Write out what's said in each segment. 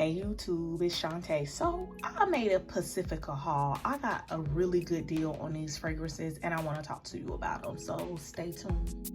Hey YouTube, it's Shantae. So I made a Pacifica haul. I got a really good deal on these fragrances and I want to talk to you about them. So stay tuned.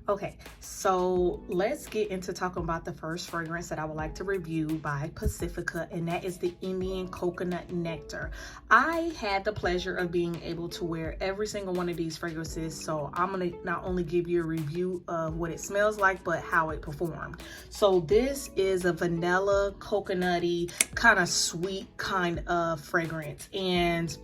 Okay, so let's get into talking about the first fragrance that I would like to review by Pacifica, and that is the Indian Coconut Nectar. I had the pleasure of being able to wear every single one of these fragrances, so I'm gonna not only give you a review of what it smells like, but how it performed. So this is a vanilla, coconutty, kind of sweet kind of fragrance, and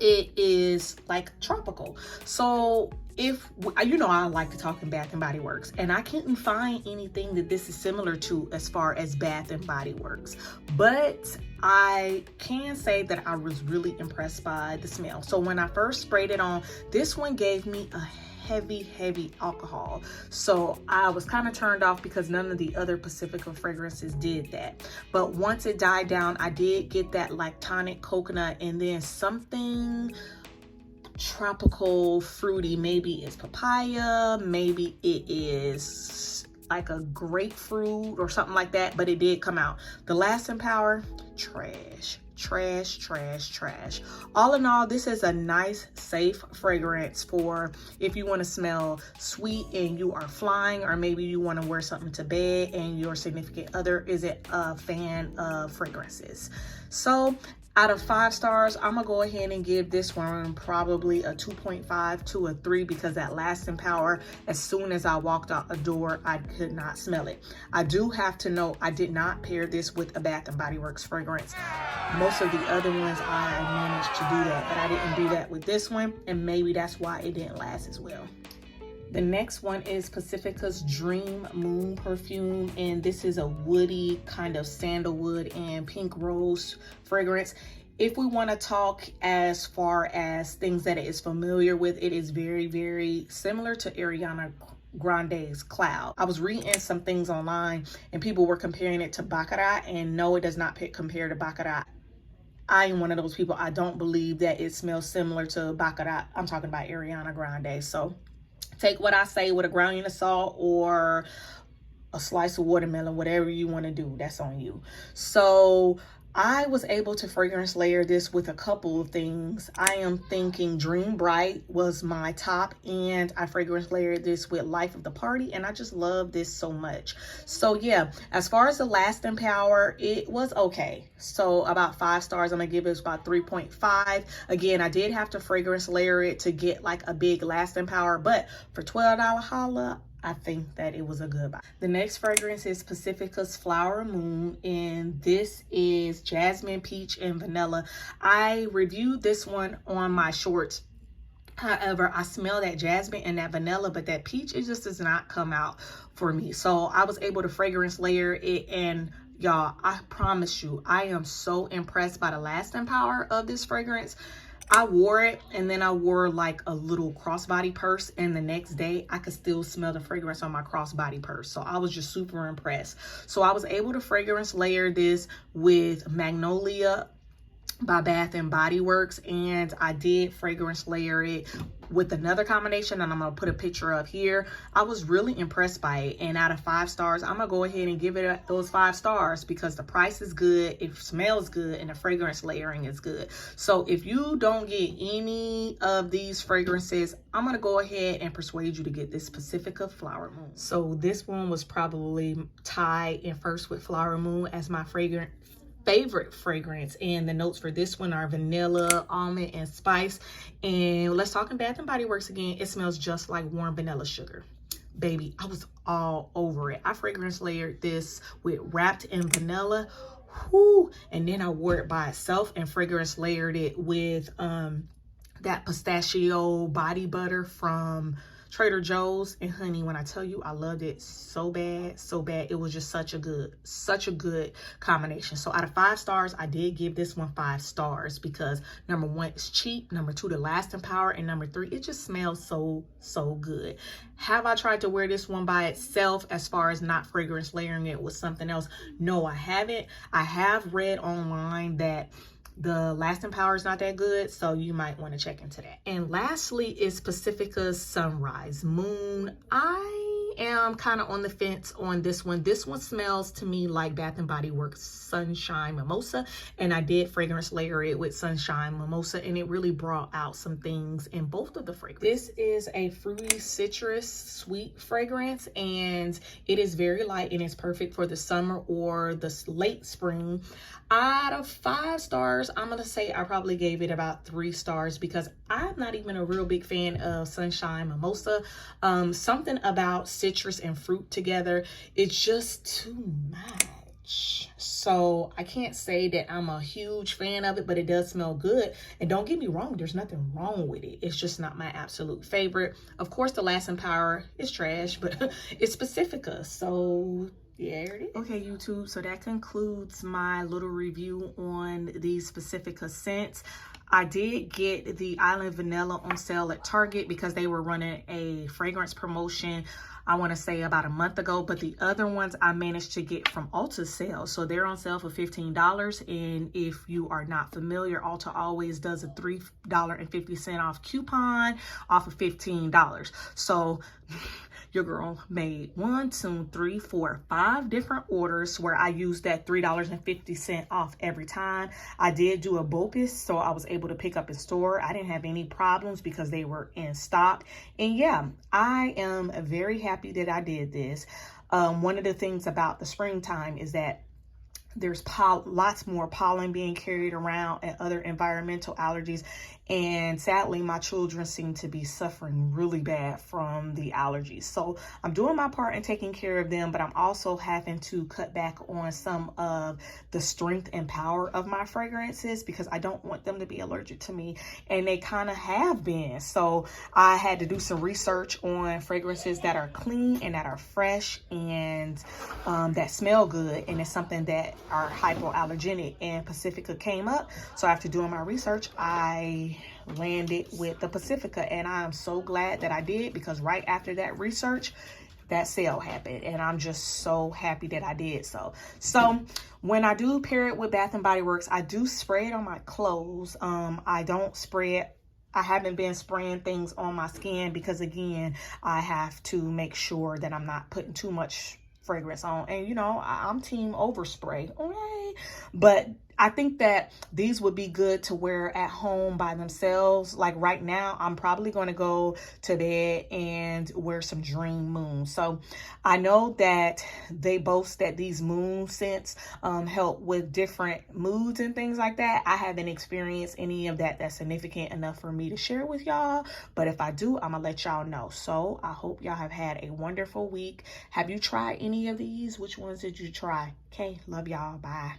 it is like tropical. So if you know, I like to talk in Bath and Body Works, and I couldn't find anything that this is similar to as far as Bath and Body Works, but I can say that I was really impressed by the smell. So when I first sprayed it on, this one gave me a heavy alcohol, so I was kind of turned off because none of the other Pacifica fragrances did that. But once it died down, I did get that lactonic coconut and then something tropical fruity. Maybe it's papaya, maybe it is like a grapefruit or something like that, but it did come out. The lasting power, trash. All in all, this is a nice, safe fragrance for if you want to smell sweet and you are flying, or maybe you want to wear something to bed and your significant other isn't a fan of fragrances. So out of 5 stars, I'm gonna go ahead and give this one probably a 2.5 to a 3 because that lasting power, as soon as I walked out the door, I could not smell it. I do have to note, I did not pair this with a Bath and Body Works fragrance. Most of the other ones I managed to do that, but I didn't do that with this one, and maybe that's why it didn't last as well. The next one is Pacifica's Dream Moon perfume, and this is a woody kind of sandalwood and pink rose fragrance. If we want to talk as far as things that it is familiar with, it is very similar to Ariana Grande's Cloud. I was reading some things online and people were comparing it to Baccarat, and no, it does not compare to Baccarat. I am one of those people, I don't believe that it smells similar to Baccarat. I'm talking about Ariana Grande. So take what I say with a grain of salt or a slice of watermelon, whatever you want to do, that's on you. So I was able to fragrance layer this with a couple of things. I am thinking Dream Bright was my top, and I fragrance layered this with Life of the Party, and I just love this so much. So yeah, as far as the lasting power, it was okay. So about 5 stars, I'm gonna give it about 3.5. Again, I did have to fragrance layer it to get like a big lasting power, but for $12 holla, I think that it was a good buy. The next fragrance is Pacifica's Flower Moon, and this is jasmine, peach, and vanilla. I reviewed this one on my shorts. However, I smell that jasmine and that vanilla, but that peach, it just does not come out for me. So I was able to fragrance layer it, and y'all, I promise you, I am so impressed by the lasting power of this fragrance. I wore it, and then I wore like a little crossbody purse, and the next day I could still smell the fragrance on my crossbody purse. So I was just super impressed. So I was able to fragrance layer this with Magnolia by Bath and Body Works, and I did fragrance layer it with another combination, and I'm gonna put a picture up here. I was really impressed by it, and out of 5 stars, I'm gonna go ahead and give it those 5 stars because the price is good, it smells good, and the fragrance layering is good. So if you don't get any of these fragrances, I'm gonna go ahead and persuade you to get this Pacifica Flower Moon. So this one was probably tied in first with Flower Moon as my favorite fragrance, and the notes for this one are vanilla, almond, and spice. And let's talk in Bath and Body Works again. It smells just like warm vanilla sugar. Baby, I was all over it. I fragrance layered this with Wrapped in Vanilla. Whoo! And then I wore it by itself and fragrance layered it with that pistachio body butter from Trader Joe's. And honey, when I tell you I loved it so bad, it was just such a good combination. So out of 5 stars, I did give this one 5 stars because number 1, it's cheap, number 2, the lasting power, and number 3, it just smells so good. Have I tried to wear this one by itself as far as not fragrance layering it with something else? No, I haven't. I have read online that the lasting power is not that good, so you might want to check into that. And lastly is Pacifica's Sunrise Moon. I am kind of on the fence on this one. This one smells to me like Bath and Body Works Sunshine Mimosa, and I did fragrance layer it with Sunshine Mimosa, and it really brought out some things in both of the fragrances. This is a fruity citrus sweet fragrance, and it is very light, and it's perfect for the summer or the late spring. Out of 5 stars, I'm gonna say I probably gave it about 3 stars because I'm not even a real big fan of Sunshine Mimosa. Something about citrus and fruit together, it's just too much. So I can't say that I'm a huge fan of it, but it does smell good. And don't get me wrong, there's nothing wrong with it. It's just not my absolute favorite. Of course, the lasting power is trash, but it's Pacifica, so yeah, it is. Okay, YouTube, so that concludes my little review on these Pacifica scents. I did get the Island Vanilla on sale at Target because they were running a fragrance promotion, I want to say about a month ago, but the other ones I managed to get from Ulta's sale. So they're on sale for $15. And if you are not familiar, Ulta always does a $3.50 off coupon off of $15. So your girl made 1, 2, 3, 4, 5 different orders where I used that $3.50 off every time. I did do a BOPIS, so I was able to pick up in store. I didn't have any problems because they were in stock. And yeah, I am very happy that I did this. One of the things about the springtime is that there's lots more pollen being carried around and other environmental allergies. And sadly, my children seem to be suffering really bad from the allergies. So I'm doing my part in taking care of them, but I'm also having to cut back on some of the strength and power of my fragrances because I don't want them to be allergic to me. And they kind of have been. So I had to do some research on fragrances that are clean and that are fresh and that smell good. And it's something that are hypoallergenic, and Pacifica came up. So after doing my research, I landed with the Pacifica, and I'm so glad that I did because right after that research, that sale happened, and I'm just so happy that I did so. So when I do pair it with Bath and Body Works, I do spray it on my clothes. I don't spray it. I haven't been spraying things on my skin because, again, I have to make sure that I'm not putting too much fragrance on. And you know, I'm team overspray, okay? But I think that these would be good to wear at home by themselves. Like right now, I'm probably going to go to bed and wear some Dream Moon. So I know that they boast that these moon scents help with different moods and things like that. I haven't experienced any of that that's significant enough for me to share with y'all. But if I do, I'm going to let y'all know. So I hope y'all have had a wonderful week. Have you tried any of these? Which ones did you try? Okay, love y'all. Bye.